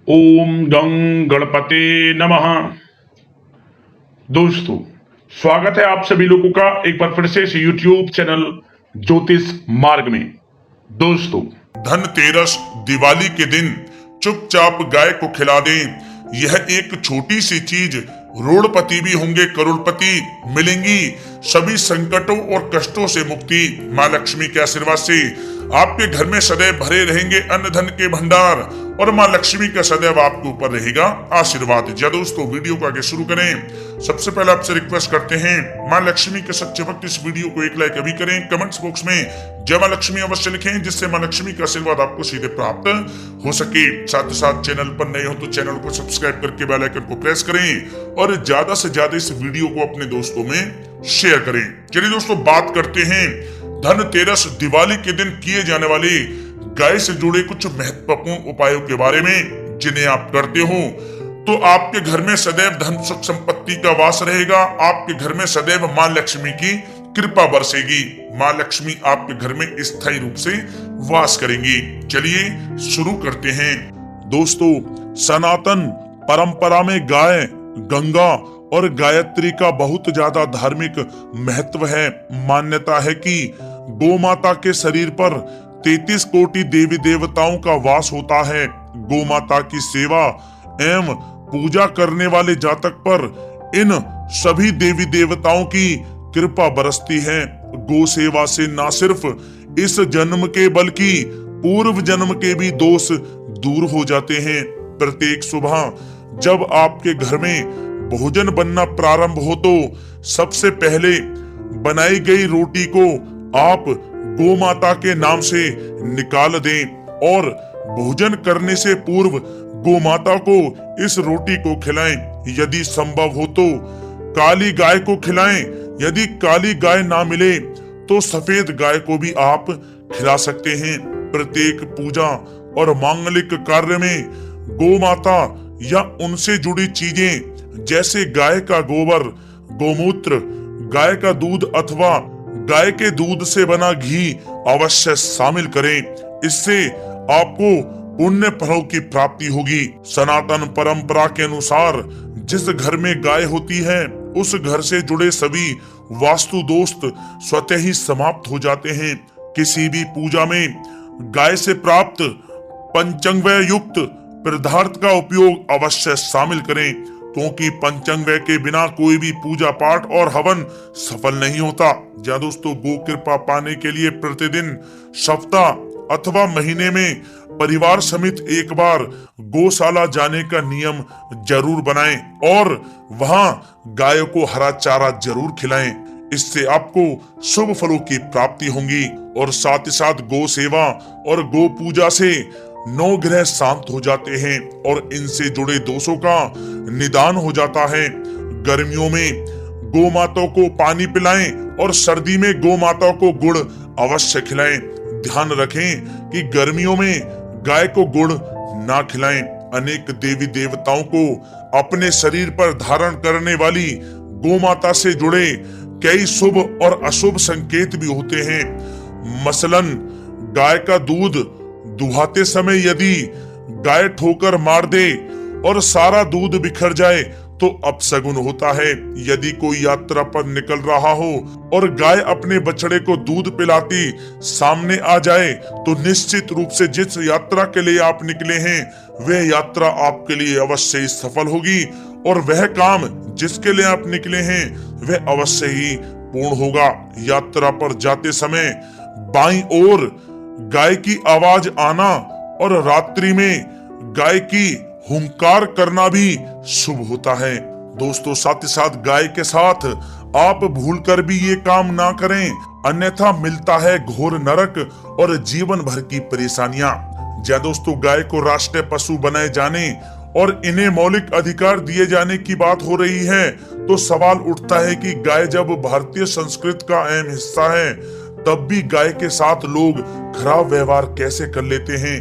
ओम गं गणपते नमः। दोस्तों, स्वागत है आप सभी लोगों का एक बार फिर से इस यूट्यूब चैनल ज्योतिष मार्ग में। दोस्तों, धनतेरस दिवाली के दिन चुपचाप गाय को खिला दें। यह एक छोटी सी चीज रोड़पति भी होंगे करोड़पति, मिलेंगी सभी संकटों और कष्टों से मुक्ति। माँ लक्ष्मी के आशीर्वाद से आपके घर में सदैव भरे रहेंगे अन्न धन के भंडार और माँ लक्ष्मी का सदैव आपके ऊपर रहेगा आशीर्वाद। जी दोस्तों, वीडियो को आगे शुरू करें। सबसे पहले आपसे रिक्वेस्ट करते हैं, माँ लक्ष्मी के सच्चे भक्त इस वीडियो को एक लाइक अभी करें। कमेंट्स बॉक्स में जय माँ लक्ष्मी अवश्य लिखें, जिससे माँ लक्ष्मी का आशीर्वाद आपको सीधे प्राप्त हो सके। साथ ही साथ चैनल पर नए हो तो चैनल को सब्सक्राइब करके बेल आइकन को प्रेस करें और ज्यादा से ज्यादा इस वीडियो को अपने दोस्तों में शेयर करें। चलिए दोस्तों, बात करते हैं धनतेरस दिवाली के दिन किए जाने वाले गाय से जुड़े कुछ महत्वपूर्ण उपायों के बारे में, जिन्हें आप करते हो तो आपके घर में सदैव धन सुख संपत्ति का वास रहेगा। आपके घर में सदैव माँ लक्ष्मी की कृपा बरसेगी। माँ लक्ष्मी आपके घर में स्थायी रूप से वास करेंगी। चलिए शुरू करते हैं। दोस्तों, सनातन परंपरा में गाय, गंगा और गायत्री का बहुत ज्यादा धार्मिक महत्व है। मान्यता है कि गौ माता के शरीर पर 33 कोटि देवी देवताओं का वास होता है। गौ माता की सेवा एवं पूजा करने वाले जातक पर इन सभी देवी देवताओं की कृपा बरसती है। गौ सेवा से न सिर्फ इस जन्म के बल्कि पूर्व जन्म के भी दोष दूर हो जाते हैं। प्रत्येक सुबह जब आपके घर में भोजन बनना प्रारंभ हो तो सबसे पहले बनाई गई रोटी को आप गौ माता के नाम से निकाल दें और भोजन करने से पूर्व गौ माता को इस रोटी को खिलाएं। यदि संभव हो तो काली गाय को खिलाएं। यदि काली गाय ना मिले तो सफेद गाय को भी आप खिला सकते हैं। प्रत्येक पूजा और मांगलिक कार्य में गौ माता या उनसे जुड़ी चीजें जैसे गाय का गोबर, गोमूत्र, गाय का दूध अथवा गाय के दूध से बना घी अवश्य शामिल करें। इससे आपको पुण्य फलों की प्राप्ति होगी। सनातन परंपरा के अनुसार जिस घर में गाय होती है उस घर से जुड़े सभी वास्तु दोष स्वतः ही समाप्त हो जाते हैं। किसी भी पूजा में गाय से प्राप्त पंचांगव्य युक्त पदार्थ का उपयोग अवश्य शामिल करें, क्योंकि पंचांगव्य के बिना कोई भी पूजा पाठ और हवन सफल नहीं होता। जहाँ दोस्तों, गो कृपा पाने के लिए प्रतिदिन, सप्ताह अथवा महीने में परिवार समेत एक बार गौशाला जाने का नियम जरूर बनाएं और वहां गाय को हरा चारा जरूर खिलाएं। इससे आपको शुभ फलों की प्राप्ति होगी और साथ ही साथ गौ सेवा और गौ पूजा से 9 ग्रह शांत हो जाते हैं और इनसे जुड़े दोषों का निदान हो जाता है। गर्मियों में गौ माता को पानी पिलाएं और सर्दी में गौ माता को गुड़ अवश्य खिलाएं। ध्यान रखें कि गर्मियों में गाय को गुड़ ना खिलाएं। अनेक देवी देवताओं को अपने शरीर पर धारण करने वाली गौ माता से जुड़े कई शुभ और अशुभ संकेत भी होते हैं। मसलन गाय का दूध दुहाते समय यदि गाय ठोकर मार दे और सारा दूध बिखर जाए तो अपशगुन होता है। यदि कोई यात्रा पर निकल रहा हो और गाय अपने बछड़े को दूध पिलाती सामने आ जाए तो निश्चित रूप से जिस यात्रा के लिए आप निकले हैं वह यात्रा आपके लिए अवश्य ही सफल होगी और वह काम जिसके लिए आप निकले हैं वह अवश्य ही पूर्ण होगा। यात्रा पर जाते समय बाईं ओर गाय की आवाज आना और रात्रि में गाय की हुंकार करना भी शुभ होता है। दोस्तों, साथ ही साथ गाय के साथ आप भूलकर भी ये काम ना करें, अन्यथा मिलता है घोर नरक और जीवन भर की परेशानियां। जय दोस्तों, गाय को राष्ट्रीय पशु बनाए जाने और इन्हें मौलिक अधिकार दिए जाने की बात हो रही है तो सवाल उठता है कि गाय जब भारतीय संस्कृति का अहम हिस्सा है तब भी गाय के साथ लोग खराब व्यवहार कैसे कर लेते हैं।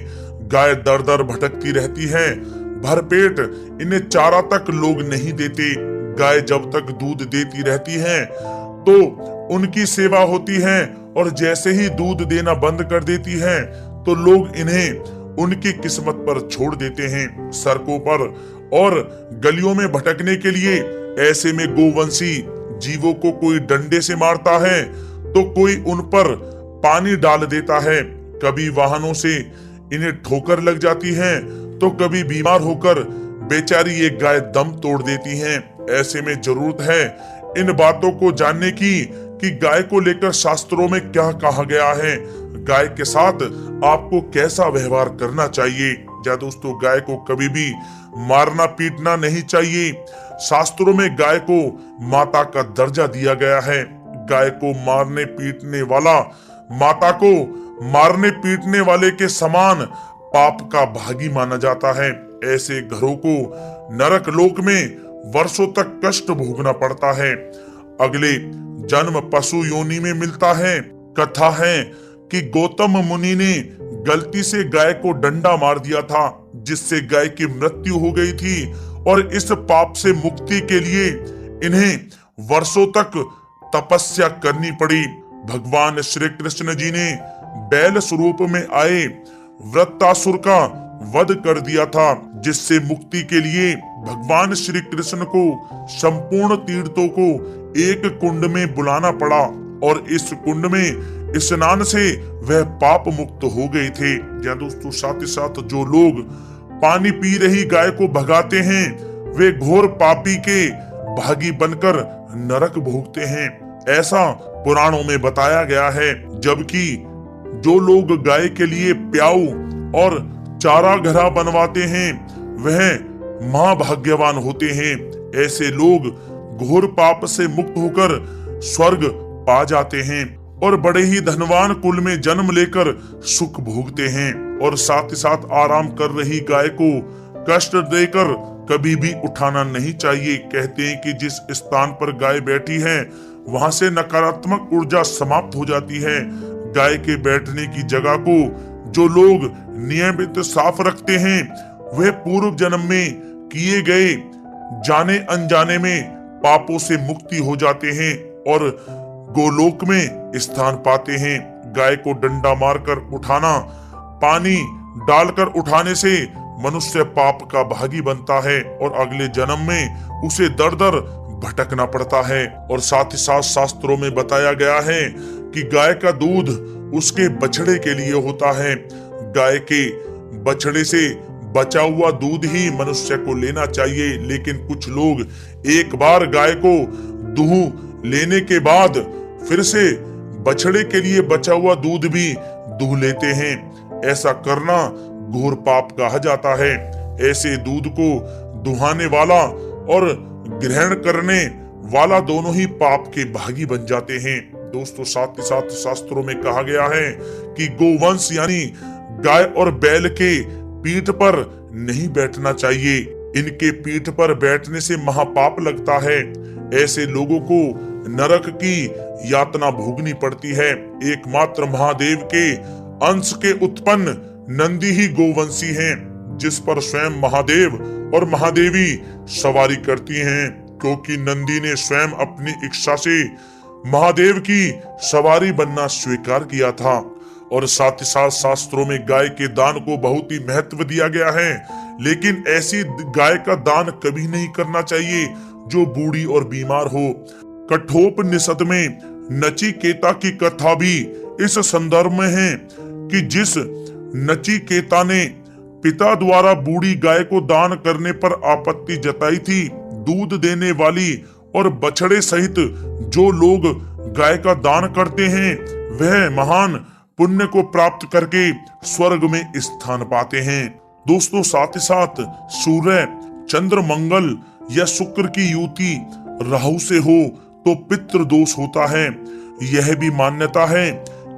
गाय दर दर भटकती रहती है, भरपेट इन्हें चारा तक लोग नहीं देते। गाय जब तक दूध देती रहती है तो उनकी सेवा होती है और जैसे ही दूध देना बंद कर देती है तो लोग इन्हें उनकी किस्मत पर छोड़ देते हैं। सड़कों पर और गलियों में भटकने के लिए ऐसे में गोवंशी जीवों को कोई डंडे से मारता है तो कोई उन पर पानी डाल देता है। कभी वाहनों से इन्हें ठोकर लग जाती है तो कभी बीमार होकर बेचारी ये गाय दम तोड़ देती हैं। ऐसे में जरूरत है इन बातों को जानने की कि गाय को लेकर शास्त्रों में क्या कहा गया है, गाय के साथ आपको कैसा व्यवहार करना चाहिए। या दोस्तों, गाय को कभी भी मारना पीटना नहीं चाहिए। शास्त्रों में गाय को माता का दर्जा दिया गया है। गाय को मारने पीटने वाला माता को मारने पीटने वाले के समान पाप का भागी माना जाता है। ऐसे घरों को नरक लोक में वर्षों तक कष्ट भोगना पड़ता है। अगले जन्म पशु योनि में मिलता है। कथा है कि गौतम मुनि ने गलती से गाय को डंडा मार दिया था, जिससे गाय की मृत्यु हो गई थी और इस पाप से मुक्ति के लिए इन्हें वर्षों तक तपस्या करनी पड़ी। भगवान श्री कृष्ण जी ने बैल स्वरूप में आए वृत्तासुर का वध कर दिया था, जिससे मुक्ति के लिए भगवान श्री कृष्ण को संपूर्ण तीर्थों को एक कुंड में बुलाना पड़ा और इस कुंड में स्नान से वह पाप मुक्त हो गए थे। या दोस्तों, साथ ही साथ जो लोग पानी पी रही गाय को भगाते हैं वे घोर पापी के भागी बनकर नरक भोगते हैं, ऐसा पुराणों में बताया गया है। जबकि जो लोग गाय के लिए प्याऊ और चारा घरा बनवाते हैं वह महाभाग्यवान होते हैं। ऐसे लोग घोर पाप से मुक्त होकर स्वर्ग पा जाते हैं और बड़े ही धनवान कुल में जन्म लेकर सुख भोगते हैं। और साथ ही साथ आराम कर रही गाय को कष्ट देकर कभी भी उठाना नहीं चाहिए। कहते हैं कि जिस स्थान पर गाय बैठी है वहां से नकारात्मक ऊर्जा समाप्त हो जाती है। गाय के बैठने की जगह को जो लोग नियमित साफ रखते हैं वे पूर्व जन्म में किए गए जाने अनजाने में पापों से मुक्ति हो जाते हैं और गोलोक में स्थान पाते हैं। गाय को डंडा मारकर उठाना, पानी डालकर उठाने से मनुष्य पाप का भागी बनता है और अगले जन्म में उसे दर दर भटकना पड़ता है। और साथ ही साथ शास्त्रों में बताया गया है कि गाय का दूध उसके बछड़े के लिए होता है। गाय के बछड़े से बचा हुआ दूध ही मनुष्य को लेना चाहिए, लेकिन कुछ लोग एक बार गाय को दूह लेने के बाद फिर से बछड़े के लिए बचा हुआ दूध भी दूह लेते हैं। ऐसा करना घोर पाप कहा जाता है। ऐसे दूध को दुहाने वाला और ग्रहण करने वाला दोनों ही पाप के भागी बन जाते हैं। दोस्तों, साथ ही साथ शास्त्रों में कहा गया है कि गोवंश यानी गाय और बैल के पीठ पर नहीं बैठना चाहिए। इनके पीठ पर बैठने से महापाप लगता है। ऐसे लोगों को नरक की यातना भोगनी पड़ती है। एकमात्र महादेव के अंश के उत्पन्न नंदी ही गोवंशी हैं, जिस पर स्वयं महादेव और महादेवी सवारी करती हैं, क्योंकि नंदी ने स्वयं अपनी इच्छा से महादेव की सवारी बनना स्वीकार किया था। और साथ ही साथ शास्त्रों में गाय के दान को बहुत ही महत्व दिया गया है, लेकिन ऐसी गाय का दान कभी नहीं करना चाहिए जो बूढ़ी और बीमार हो। कठोपनिषद में नचिकेता की कथा भी इस संदर्भ में है कि जिस नचिकेता ने पिता द्वारा बूढ़ी गाय को दान करने पर आपत्ति जताई थी, दूध देने वाली और बछड़े सहित जो लोग गाय का दान करते हैं वह महान पुण्य को प्राप्त करके स्वर्ग में स्थान पाते हैं। दोस्तों, साथ ही साथ सूर्य, चंद्र, मंगल या शुक्र की युति राहु से हो तो पितृ दोष होता है। यह भी मान्यता है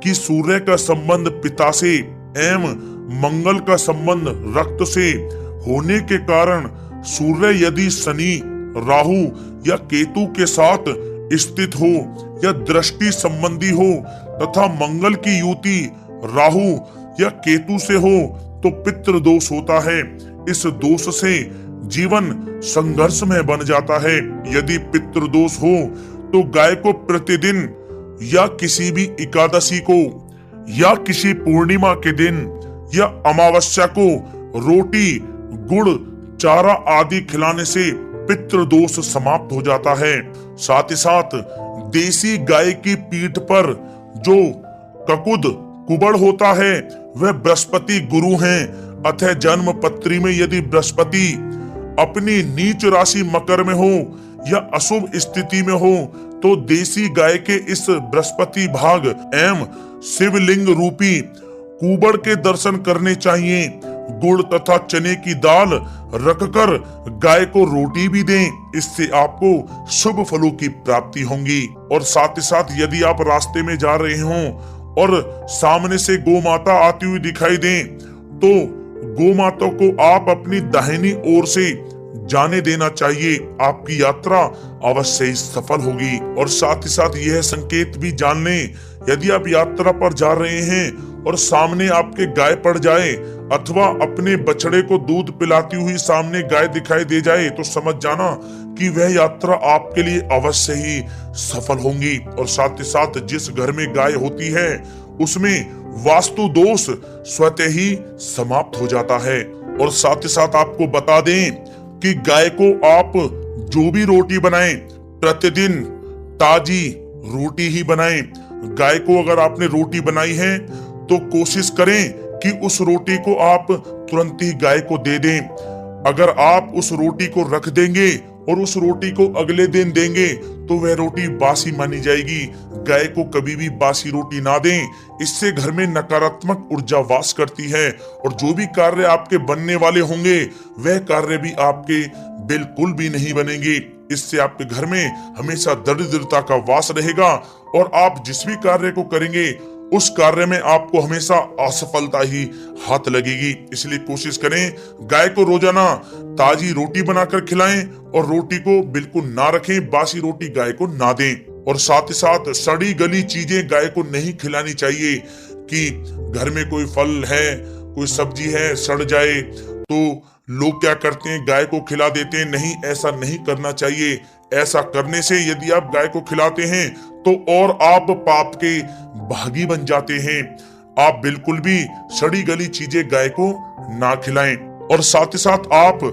कि सूर्य का संबंध पिता से एवं मंगल का संबंध रक्त से होने के कारण सूर्य यदि शनि, राहु या केतु के साथ स्थित हो या दृष्टि संबंधी हो तथा मंगल की युति राहु या केतु से हो तो पितृ दोष होता है। इस दोष से जीवन संघर्ष में बन जाता है। यदि पितृ दोष हो तो गाय को प्रतिदिन या किसी भी एकादशी को या किसी पूर्णिमा के दिन या अमावस्या को रोटी, गुड़, चारा आदि खिलाने से पितृदोष समाप्त हो जाता है। साथ ही साथ देसी गाय की पीठ पर जो ककुद कुबड़ होता है वह बृहस्पति गुरु हैं। अतः जन्म पत्री में यदि बृहस्पति अपनी नीच राशि मकर में हो या अशुभ स्थिति में हो तो देसी गाय के इस बृहस्पति भाग एवं शिवलिंग रूपी कुबड़ के दर्शन करने चाहिए। गुड़ तथा चने की दाल रखकर गाय को रोटी भी दें, इससे आपको शुभ फलों की प्राप्ति होगी। और साथ ही साथ यदि आप रास्ते में जा रहे हों और सामने से गौ माता आती हुई दिखाई दें तो गौ माता को आप अपनी दाहिनी ओर से जाने देना चाहिए। आपकी यात्रा अवश्य ही सफल होगी। और साथ ही साथ यह संकेत भी जान लें, यदि आप यात्रा पर जा रहे हैं और सामने आपके गाय पड़ जाए अथवा अपने बछड़े को दूध पिलाती हुई सामने गाय दिखाई दे जाए तो समझ जाना कि वह यात्रा आपके लिए अवश्य ही सफल होगी। और साथ ही साथ जिस घर में गाय होती है उसमें वास्तु दोष स्वतः ही समाप्त हो जाता है। और साथ ही साथ आपको बता दें कि गाय को आप जो भी रोटी बनाएं प्रतिदिन ताजी रोटी ही बनाएं। गाय को अगर आपने रोटी बनाई है तो कोशिश करें कि उस रोटी को आप तुरंत ही गाय को दे दें। अगर आप उस रोटी को रख देंगे और उस रोटी को अगले दिन देंगे तो वह रोटी बासी मानी जाएगी। गाय को कभी भी बासी रोटी ना दें, इससे घर में नकारात्मक ऊर्जा वास करती है और जो भी कार्य आपके बनने वाले होंगे वह कार्य भी आपके बिल्कुल भी नहीं बनेंगे। इससे आपके घर में हमेशा दरिद्रता का वास रहेगा और आप जिस भी कार्य को करेंगे उस कार्य में आपको हमेशा असफलता ही हाथ लगेगी। इसलिए कोशिश करें गाय को रोजाना ताजी रोटी बनाकर खिलाएं और रोटी को बिल्कुल ना रखें, बासी रोटी गाय को ना दें। और साथ ही साथ सड़ी गली चीजें गाय को नहीं खिलानी चाहिए कि घर में कोई फल है, कोई सब्जी है, सड़ जाए तो लोग क्या करते हैं गाय को खिला देते हैं। नहीं, ऐसा नहीं करना चाहिए। ऐसा करने से यदि आप गाय को खिलाते हैं तो और आप पाप के भागी बन जाते हैं। आप बिल्कुल भी सड़ी गली चीजें गाय को ना खिलाएं। और साथ ही साथ आप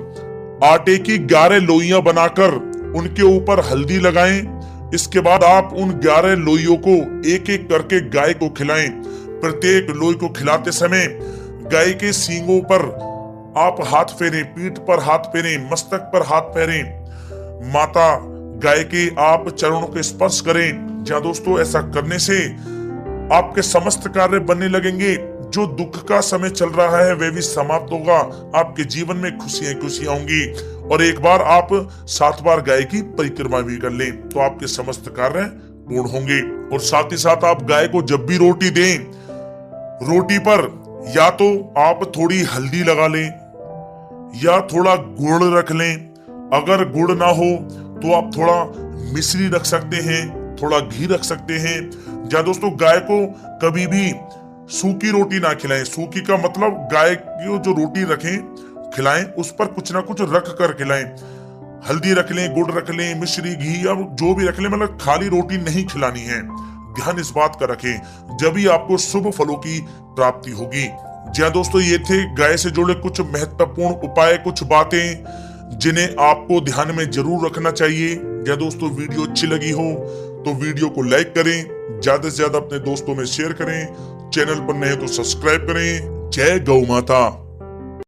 आटे की 11 लोइयां बनाकर उनके ऊपर हल्दी लगाएं। इसके बाद आप उन 11 लोइयों को एक एक करके गाय को खिलाएं। प्रत्येक लोई को खिलाते समय गाय के सींगों पर आप हाथ फेरें, पीठ पर हाथ फेरें, मस्तक पर हाथ फेरें, माता गाय के आप चरणों के स्पर्श करें। जहाँ दोस्तों ऐसा करने से आपके समस्त कार्य बनने लगेंगे। जो दुख का समय चल रहा है वह भी समाप्त होगा। आपके जीवन में खुशियां खुशियां होंगी। और एक बार आप 7 बार गाय की परिक्रमा भी कर लें तो आपके समस्त कार्य पूर्ण होंगे। और साथ ही साथ आप गाय को जब भी रोटी दें, रोटी पर या तो आप थोड़ी हल्दी लगा लें या थोड़ा गुड़ रख लें। अगर गुड़ ना हो तो आप थोड़ा मिश्री रख सकते हैं, थोड़ा घी रख सकते हैं। या दोस्तों गाय को कभी भी सूखी रोटी ना खिलाएं। सूखी का मतलब गाय की जो रोटी रखें खिलाएं उस पर कुछ ना कुछ रख कर खिलाएं। हल्दी रख लें, गुड़ रख लें, मिश्री, घी या जो भी रख लें, मतलब खाली रोटी नहीं खिलानी है। ध्यान इस बात का रखें, जब ही आपको शुभ फलों की प्राप्ति होगी। जी हाँ दोस्तों, ये थे गाय से जुड़े कुछ महत्वपूर्ण उपाय, कुछ बातें जिन्हें आपको ध्यान में जरूर रखना चाहिए। या दोस्तों वीडियो अच्छी लगी हो तो वीडियो को लाइक करें, ज्यादा से ज्यादा अपने दोस्तों में शेयर करें, चैनल पर नए तो सब्सक्राइब करें। जय गौ माता।